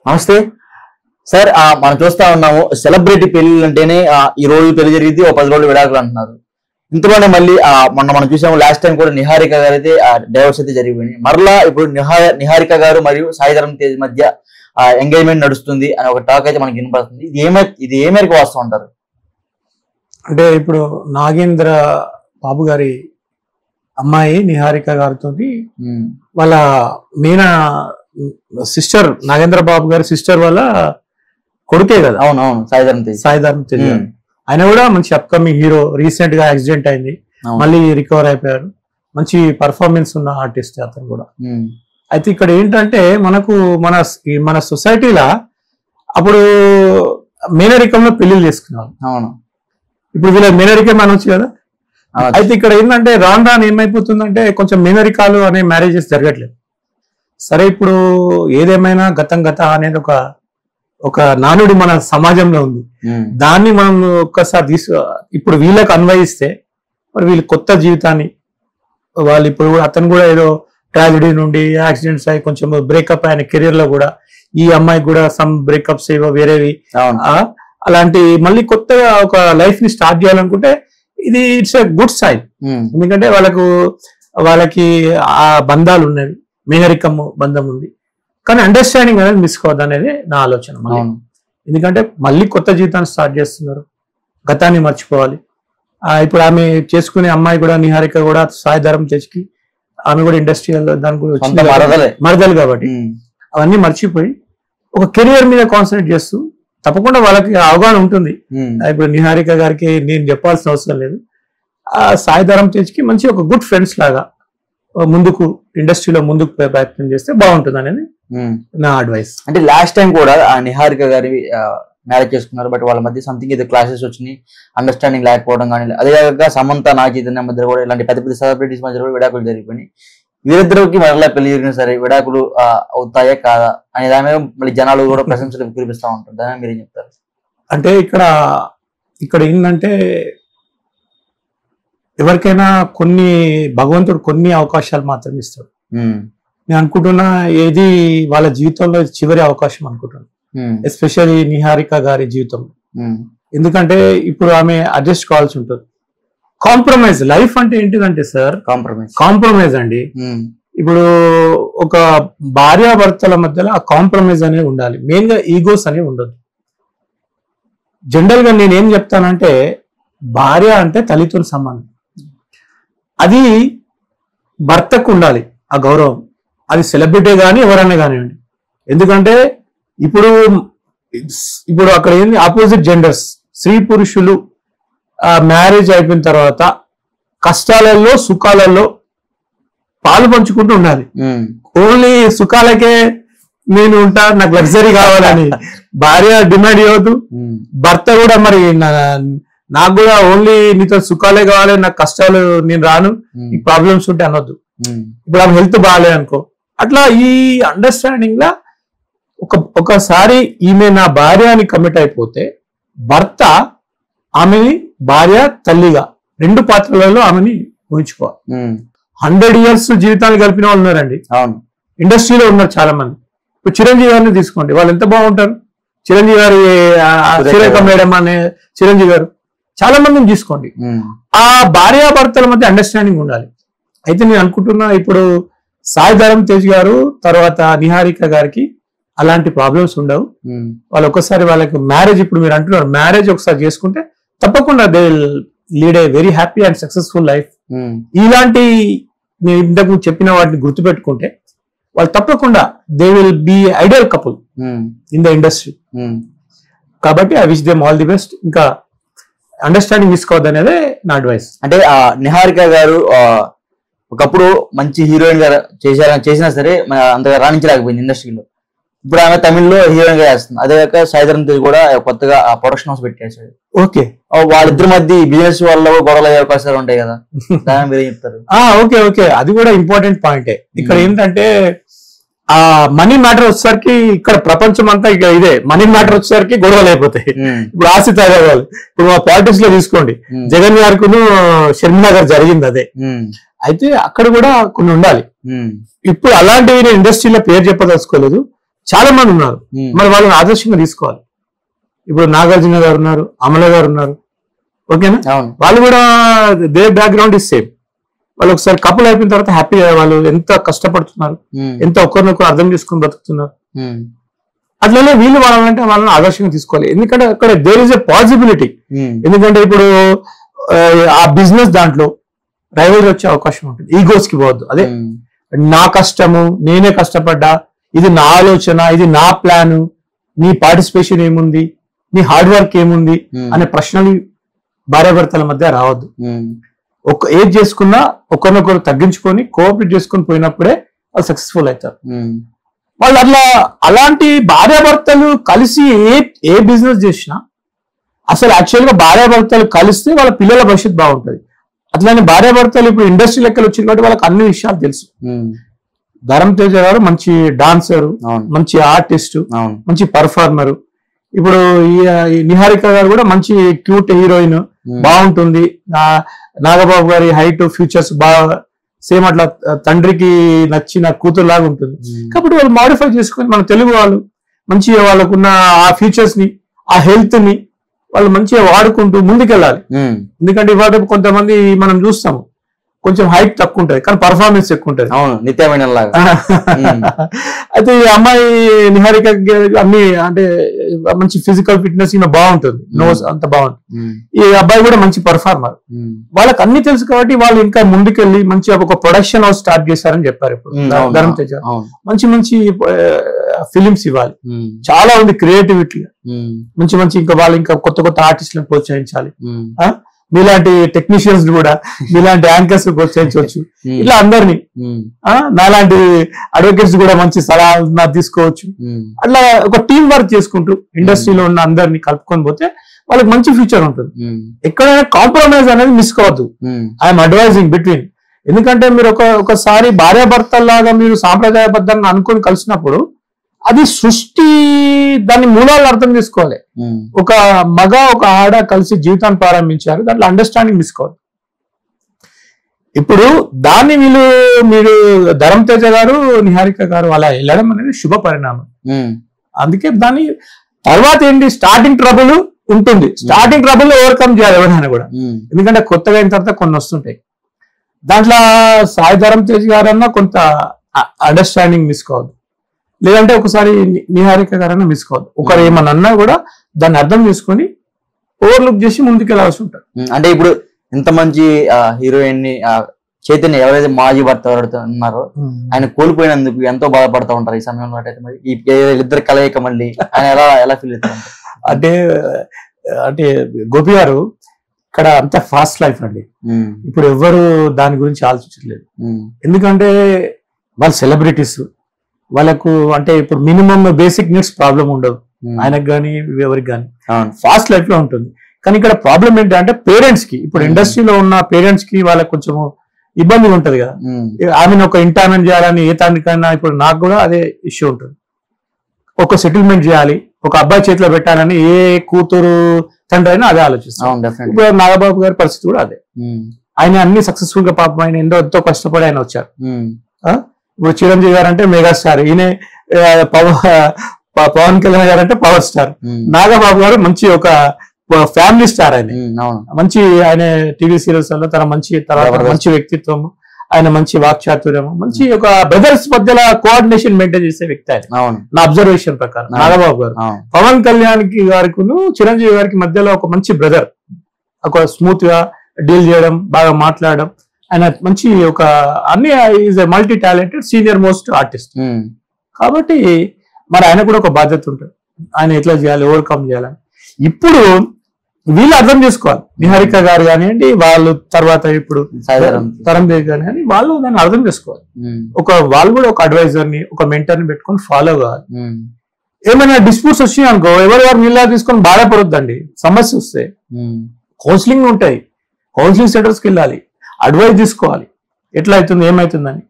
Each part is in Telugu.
నమస్తే సార్. మనం చూస్తా ఉన్నాము సెలబ్రిటీ పెళ్లి అంటేనే ఈ రోజు పెళ్లి జరిగింది, ఓ 10 రోజులు విడాకులు అంటున్నారు. ఇంతలోనే మళ్ళీ మొన్న మనం చూసాము, లాస్ట్ టైం కూడా నిహారిక గారు అయితే డైవర్స్ అయితే జరిగిపోయింది. మరలా ఇప్పుడు నిహారిక గారు మరియు సాయి ధరమ్ తేజ్ మధ్య ఎంగేజ్మెంట్ నడుస్తుంది అని ఒక టాక్ అయితే మనకి వినపడుతుంది. ఇది ఏ మేరకు వస్తూ ఉంటారు? అంటే ఇప్పుడు నాగేంద్ర బాబు గారి అమ్మాయి నిహారిక గారితో వాళ్ళ మీనా సిస్టర్, నాగేంద్ర బాబు గారి సిస్టర్ వాళ్ళ కొడుకే కదా. అవునవును, సాయి ధరమ్ తేజ్ ఆయన కూడా మంచి అప్కమింగ్ హీరో. రీసెంట్ గా యాక్సిడెంట్ అయింది, మళ్ళీ రికవర్ అయిపోయారు. మంచి పర్ఫార్మెన్స్ ఉన్న ఆర్టిస్ట్ అతను కూడా. అయితే ఇక్కడ ఏంటంటే మనకు మన సొసైటీలో అప్పుడు మేనరికంలో పెళ్లిళ్ళు చేసుకున్నారు. అవును, ఇప్పుడు వీళ్ళ మేనరికం అనొచ్చు కదా. అయితే ఇక్కడ ఏంటంటే రాను ఏమైపోతుందంటే కొంచెం మేనరికాలు అనే మ్యారేజెస్ జరగట్లేదు. సరే, ఇప్పుడు ఏదేమైనా గతం అనేది ఒక నానుడి మన సమాజంలో ఉంది. దాన్ని మనం ఒక్కసారి ఇప్పుడు వీళ్ళకి అన్వయిస్తే మరి వీళ్ళు కొత్త జీవితాన్ని వాళ్ళు ఇప్పుడు అతను కూడా ఏదో ట్రాజడీ నుండి యాక్సిడెంట్స్ అయ్యి కొంచెం బ్రేకప్ ఆయన కెరీర్ లో కూడా, ఈ అమ్మాయికి కూడా సమ్ బ్రేకప్స్ ఏవో వేరేవి అలాంటి మళ్ళీ కొత్తగా ఒక లైఫ్ ని స్టార్ట్ చేయాలనుకుంటే ఇది ఇట్స్ ఎ గుడ్ సైన్. ఎందుకంటే వాళ్ళకి ఆ బంధాలు ఉన్నవి, మేనరికం బంధం ఉంది. కానీ అండర్స్టాండింగ్ అనేది మిస్ కావద్దు అనేది నా ఆలోచన. ఎందుకంటే మళ్ళీ కొత్త జీవితాన్ని స్టార్ట్ చేస్తున్నారు, గతాన్ని మర్చిపోవాలి. ఇప్పుడు ఆమె చేసుకునే అమ్మాయి కూడా నిహారిక కూడా సాయి ధరమ్ తేజ్కి ఆమె కూడా ఇండస్ట్రియల్ దాని గురించి మరదలు కాబట్టి అవన్నీ మర్చిపోయి ఒక కెరియర్ మీద కాన్సన్ట్రేట్ చేస్తూ తప్పకుండా వాళ్ళకి అవగాహన ఉంటుంది. ఇప్పుడు నిహారిక గారికి నేను చెప్పాల్సిన అవసరం లేదు. ఆ సాయి ధరమ్ తేజ్కి మంచి ఒక గుడ్ ఫ్రెండ్స్ లాగా ముందుకు ఇండస్ట్రీలో ముందుకు ప్రయత్నం చేస్తే బాగుంటుంది అనేది నా అడ్వైస్. అంటే లాస్ట్ టైం కూడా నిహారిక గారి మ్యారేజ్ చేసుకున్నారు, బట్ వాళ్ళ మధ్య సంథింగ్ ఏదో క్లాసెస్ వచ్చినాయి, అండర్స్టాండింగ్ లేకపోవడం కానీ, అదేవిధంగా సమంత నాగ చైతన్య మధ్య కూడా ఇలాంటి పెద్ద పెద్ద సెలబ్రిటీస్ మధ్య కూడా విడాకులు జరిగిపోయి వీరిద్దరికి మరలా పెళ్లి జరిగినా సరే విడాకులు అవుతాయా కాదా అనే దాని మీద మళ్ళీ జనాలు కూడా ప్రశంసలు కురిపిస్తూ ఉంటారు. దాని మీరు ఏం చెప్తారు? అంటే ఇక్కడ ఏంటంటే ఎవరికైనా భగవంతుడు కొన్ని అవకాశాలు మాత్రం ఇస్తాడు. నేను అనుకుంటున్నా ఏది వాళ్ళ జీవితంలో చివరి అవకాశం అనుకుంటున్నాను, ఎస్పెషల్లీ నిహారిక గారి జీవితం. ఎందుకంటే ఇప్పుడు ఆమె అడ్జస్ట్ కావాల్సి ఉంటుంది. కాంప్రమైజ్ లైఫ్ అంటే ఏంటిదంటే సార్, కాంప్రమైజ్ అండి. ఇప్పుడు ఒక భార్యాభర్తల మధ్యలో ఆ కాంప్రమైజ్ అనేది ఉండాలి. మెయిన్ గా ఈగోస్ అనేవి ఉండదు. జనరల్ గా నేనేం చెప్తానంటే భార్య అంటే తల్లితో సమానం. అది భర్తకు ఉండాలి ఆ గౌరవం. అది సెలబ్రిటీ కానీ ఎవరైనా కానివ్వండి. ఎందుకంటే ఇప్పుడు అక్కడ ఏంది ఆపోజిట్ జెండర్స్, స్త్రీ పురుషులు మ్యారేజ్ అయిపోయిన తర్వాత కష్టాలలో సుఖాలలో పాలు పంచుకుంటూ ఉండాలి. ఓన్లీ సుఖాలకే నేను ఉంటా, నాకు లగ్జరీ కావాలని భార్య డిమాండ్ చేయవద్దు. భర్త కూడా మరి నాకు కూడా ఓన్లీ నీతో సుఖాలే కావాలి, నాకు కష్టాలు నేను రాను, ఈ ప్రాబ్లమ్స్ ఉంటే అనొద్దు. ఇప్పుడు ఆమె హెల్త్ బాగాలే అనుకో, అట్లా ఈ అండర్స్టాండింగ్ లా ఒకసారి ఈమె నా భార్య అని కమిట్ అయిపోతే భర్త ఆమెని భార్య తల్లిగా రెండు పాత్రలలో ఆమెని ఊహించుకోవాలి. 100 years జీవితాలు గడిపిన వాళ్ళు ఉన్నారండి. ఇండస్ట్రీలో ఉన్నారు చాలా మంది. ఇప్పుడు చిరంజీవి గారిని తీసుకోండి, వాళ్ళు ఎంత బాగుంటారు. చిరంజీవి గారి శ్రీరేఖ మేడం అనే చిరంజీవి గారు, చాలా మందిని తీసుకోండి. ఆ భార్యాభర్తల మధ్య అండర్స్టాండింగ్ ఉండాలి. అయితే నేను అనుకుంటున్నా ఇప్పుడు సాయి ధరమ్ తేజ్ గారు తర్వాత నిహారిక గారికి అలాంటి ప్రాబ్లమ్స్ ఉండవు. వాళ్ళు ఒక్కసారి వాళ్ళకి మ్యారేజ్, ఇప్పుడు మీరు అంటున్నారు మ్యారేజ్ ఒకసారి చేసుకుంటే తప్పకుండా they will lead a very happy and successful life. ఇలాంటి నేను ఇంతకు చెప్పిన వాటిని గుర్తుపెట్టుకుంటే వాళ్ళు తప్పకుండా they will be ideal couple in the industry. కాబట్టి I wish them all the best. ఇంకా అండర్స్టాండింగ్ తీసుకోవద్దు అనేది నా అడ్వైస్. అంటే నిహారిక గారు ఒకప్పుడు మంచి హీరోయిన్ గా చేసినా సరే అంతగా రాణించలేకపోయింది ఇండస్ట్రీలో. ఇప్పుడు ఆమె తమిళ్లో హీరోయిన్ గా చేస్తుంది. అదే కాక సాయి ధరమ్ తేజ్ కూడా కొత్తగా ప్రొడక్షన్ హౌస్ పెట్టేశాడు. ఓకే, వాళ్ళిద్దరి మధ్య బిజినెస్ వల్ల గొడవలు అయ్యే అవకాశాలు ఉంటాయి కదా, మీరు ఏం చెప్తారు? ఓకే, అది కూడా ఇంపార్టెంట్ పాయింటే. ఇక్కడ ఏంటంటే ఆ మనీ మ్యాటర్ వచ్చేసరికి ఇక్కడ ప్రపంచం అంతా ఇక ఇదే మనీ మ్యాటర్ వచ్చేసరికి గొడవలు అయిపోతాయి. ఇప్పుడు ఆసిత్ అగర్వాల్, ఇప్పుడు మా పాలిటిక్స్ లో తీసుకోండి, జగన్ గారికి షర్మిలా గారు జరిగింది అదే. అయితే అక్కడ కూడా కొన్ని ఉండాలి. ఇప్పుడు అలాంటివి నేను ఇండస్ట్రీలో పేరు చెప్పదలుచుకోలేదు. చాలా మంది ఉన్నారు. మరి వాళ్ళని ఆదర్శంగా తీసుకోవాలి. ఇప్పుడు నాగార్జున గారు ఉన్నారు, అమల గారు ఉన్నారు, ఓకేనా? వాళ్ళు కూడా దే బ్యాక్గ్రౌండ్ ఇస్ సేమ్. వాళ్ళు ఒకసారి కపుల్ అయిపోయిన తర్వాత హ్యాపీగా వాళ్ళు ఎంత కష్టపడుతున్నారు, ఎంత ఒకరినొకరు అర్థం చేసుకుని బ్రతుకుతున్నారు. అట్లనే వీళ్ళు వాళ్ళంటే వాళ్ళని ఆదర్శంగా తీసుకోవాలి. ఎందుకంటే అక్కడ దేర్ ఇస్ ఎ పాసిబిలిటీ. ఎందుకంటే ఇప్పుడు ఆ బిజినెస్ దాంట్లో రైవల్ వచ్చే అవకాశం ఉంటుంది. ఈగోస్ కి పోవద్దు. అదే నా కష్టము, నేనే కష్టపడ్డా, ఇది నా ఆలోచన, ఇది నా ప్లాన్, నీ పార్టిసిపేషన్ ఏముంది, నీ హార్డ్ వర్క్ ఏముంది అనే ప్రశ్నలు భార్యాభర్తల మధ్య రావద్దు. ఏది చేసుకున్నా ఒకరినొకరు తగ్గించుకొని కోఆపరేట్ చేసుకొని పోయినప్పుడే వాళ్ళు సక్సెస్ఫుల్ అవుతారు. వాళ్ళు అట్లా అలాంటి భార్యాభర్తలు కలిసి ఏ బిజినెస్ చేసినా అసలు యాక్చువల్ గా భార్యాభర్తలు కలిస్తే వాళ్ళ పిల్లల భవిష్యత్తు బాగుంటది. అట్లానే భార్యాభర్తలు ఇప్పుడు ఇండస్ట్రీ లెక్కలు వచ్చింది కాబట్టి వాళ్ళకి అన్ని విషయాలు తెలుసు. ధరమ్ తేజ గారు మంచి డాన్సర్, మంచి ఆర్టిస్ట్, మంచి పర్ఫార్మర్. ఇప్పుడు ఈ నిహారిక గారు కూడా మంచి క్యూట్ హీరోయిన్, బాగుంటుంది. నాగబాబు గారి హైట్, ఫ్యూచర్స్ బాగా సేమ్ అట్లా తండ్రికి నచ్చిన కూతురు లాగా ఉంటుంది. కాబట్టి వాళ్ళు మాడిఫై చేసుకొని మన తెలుగు వాళ్ళు మంచిగా వాళ్ళకున్న ఆ ఫీచర్స్ ని, ఆ హెల్త్ ని వాళ్ళు మంచిగా వాడుకుంటూ ముందుకెళ్ళాలి. ఎందుకంటే ఇవాళ కొంతమంది మనం చూస్తాము కొంచెం హైట్ తక్కువ ఉంటది కానీ పర్ఫార్మెన్స్ ఎక్కువ ఉంటది. నిత్యమైన అయితే ఈ అమ్మాయి నిహారిక అన్ని అంటే మంచి ఫిజికల్ ఫిట్నెస్ ఈమె బాగుంటుంది, నోస్ అంత బాగుంటుంది. ఈ అబ్బాయి కూడా మంచి పర్ఫార్మర్. వాళ్ళకి అన్ని తెలుసు కాబట్టి వాళ్ళు ఇంకా ముందుకెళ్ళి మంచి ఒక ప్రొడక్షన్ హౌస్ స్టార్ట్ చేశారని చెప్పారు. ఇప్పుడు ధరమ్ తేజ మంచి మంచి ఫిలిమ్స్ ఇవ్వాలి, చాలా ఉంది క్రియేటివిటీ, మంచి మంచి ఇంకా వాళ్ళు ఇంకా కొత్త కొత్త ఆర్టిస్టులను ప్రోత్సహించాలి. మీలాంటి టెక్నీషియన్స్ కూడా, మీలాంటి యాంకర్స్ ప్రోత్సహించవచ్చు. ఇట్లా అందరినీ నాలాంటి అడ్వకేట్స్ కూడా మంచి సలహా తీసుకోవచ్చు. అట్లా ఒక టీం వర్క్ చేసుకుంటూ ఇండస్ట్రీలో ఉన్న అందరినీ కలుపుకొని పోతే వాళ్ళకి మంచి ఫ్యూచర్ ఉంటుంది. ఎక్కడైనా కాంప్రమైజ్ అనేది మిస్ కావద్దు. I'm advising between. ఎందుకంటే మీరు ఒకసారి భార్యాభర్తల్లాగా మీరు సాంప్రదాయబద్ధంగా అనుకొని కలిసినప్పుడు అది సృష్టి దాని మూలాలను అర్థం చేసుకోవాలి. ఒక మగ ఒక ఆడ కలిసి జీవితాన్ని ప్రారంభించారు, దాంట్లో అండర్స్టాండింగ్ తీసుకోవాలి. ఇప్పుడు దాన్ని మీరు ధరమ్ తేజ గారు, నిహారిక గారు అలా వెళ్ళడం అనేది శుభ పరిణామం. అందుకే దాని తర్వాత ఏంటి, స్టార్టింగ్ ట్రబుల్ ఉంటుంది. స్టార్టింగ్ ట్రబుల్ ఓవర్కమ్ చేయాలి ఎవరైనా కూడా. ఎందుకంటే కొత్తగా అయిన తర్వాత కొన్ని వస్తుంటాయి. దాంట్లో సాయి ధరమ్ తేజ్ గారన్నా కొంత అండర్స్టాండింగ్ మిస్ కావద్దు, లేదంటే ఒకసారి నిహారిక గారన్నా మిస్ కావద్దు. ఒకరు ఏమన్నా అన్నా కూడా దాన్ని అర్థం చేసుకొని ఓవర్లుక్ చేసి ముందుకెళ్ళాల్సి ఉంటుంది. అంటే ఇప్పుడు ఇంత మంచి హీరోయిన్ ని చైతన్య ఎవరైతే మాజీ భర్త ఎవరైతే ఉన్నారో ఆయన కోల్పోయినందుకు ఎంతో బాధపడతా ఉంటారు ఈ సమయంలో. మరి ఈ ఇద్దరు కలయిక మళ్ళీ ఆయన ఎలా ఫీల్ అవుతారు? అంటే గోపి గారు ఇక్కడ అంత ఫాస్ట్ లైఫ్ అండి. ఇప్పుడు ఎవరు దాని గురించి ఆలోచించట్లేదు. ఎందుకంటే వాళ్ళు సెలబ్రిటీస్, వాళ్ళకు అంటే ఇప్పుడు మినిమం బేసిక్ నీడ్స్ ప్రాబ్లం ఉండదు ఆయనకు కానీ ఎవరికి కానీ, ఫాస్ట్ లైఫ్ లో ఉంటుంది. కానీ ఇక్కడ ప్రాబ్లం ఏంటంటే పేరెంట్స్ కి, ఇప్పుడు ఇండస్ట్రీలో ఉన్న పేరెంట్స్ కి వాళ్ళకి కొంచెం ఇబ్బంది ఉంటది కదా. ఆమెను ఒక ఎంటర్టైన్మెంట్ చేయాలని ఏ తానికైనా, ఇప్పుడు నాకు కూడా అదే ఇష్యూ ఉంటుంది. ఒక సెటిల్మెంట్ చేయాలి, ఒక అబ్బాయి చేతిలో పెట్టాలని ఏ కూతురు తండ్రి అయినా అదే ఆలోచిస్తాం. ఇప్పుడు నాగబాబు గారి పరిస్థితి కూడా అదే. ఆయన అన్ని సక్సెస్ఫుల్ గా పాపం ఆయన ఎంతో కష్టపడి ఆయన వచ్చారు. ఇప్పుడు చిరంజీవి గారు అంటే మెగాస్టార్, ఈయన పవన్ కళ్యాణ్ గారు అంటే పవర్ స్టార్, నాగబాబు గారు మంచి ఒక ఫ్యామిలీ స్టార్. ఆయన మంచి ఆయన టీవీ సీరియల్స్ లో తన మంచి వ్యక్తిత్వం, ఆయన మంచి వాక్చాతుర్యం, మంచి ఒక బ్రదర్స్ మధ్యలో కోఆర్డినేషన్ మెయింటైన్ చేసే వ్యక్తి ఆయన, నా అబ్జర్వేషన్ ప్రకారం నాగబాబు గారు. పవన్ కళ్యాణ్ గారికి చిరంజీవి గారికి మధ్యలో ఒక మంచి బ్రదర్, ఒక స్మూత్ గా డీల్ చేయడం, బాగా మాట్లాడడం. ఆయన మంచి ఒక అన్ని is a multi talented senior most artist. కాబట్టి మరి ఆయన కూడా ఒక బాధ్యత ఉంటుంది, ఆయన ఎట్లా చేయాలి, ఓవర్కమ్ చేయాలని. ఇప్పుడు వీళ్ళు అర్థం చేసుకోవాలి. నిహారిక గారు కానివ్వండి, వాళ్ళు తర్వాత ఇప్పుడు ధరమ్ తేజ్ గారు కానీ, వాళ్ళు దాన్ని అర్థం చేసుకోవాలి. వాళ్ళు కూడా ఒక అడ్వైజర్ ని, ఒక మెంటర్ ని పెట్టుకొని ఫాలో కావాలి. ఏమైనా డిస్ప్యూట్స్ వచ్చినాయి అనుకో, ఎవరు వీళ్ళ తీసుకొని బాధపడొద్దండి. సమస్య వస్తే కౌన్సిలింగ్ ఉంటాయి, కౌన్సిలింగ్ సెంటర్స్కి వెళ్ళాలి, అడ్వైజ్ తీసుకోవాలి, ఎట్లా అవుతుంది ఏమవుతుందని.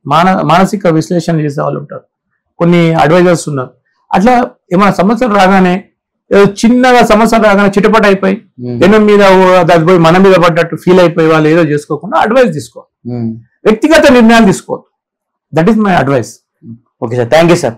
మానసిక విశ్లేషణ చేసే వాళ్ళు ఉంటారు, కొన్ని అడ్వైజర్స్ ఉన్నారు. అట్లా ఏమైనా సమస్యలు రాగానే, చిన్నగా సమస్యలు రాగానే చిటపట అయిపోయి జనం మీద అది పోయి మన మీద పడ్డట్టు ఫీల్ అయిపోయి వాళ్ళు ఏదో చేసుకోకుండా అడ్వైజ్ తీసుకోవాలి, వ్యక్తిగత నిర్ణయాలు తీసుకోవాలి. That is my advice. Okay sir, thank you sir.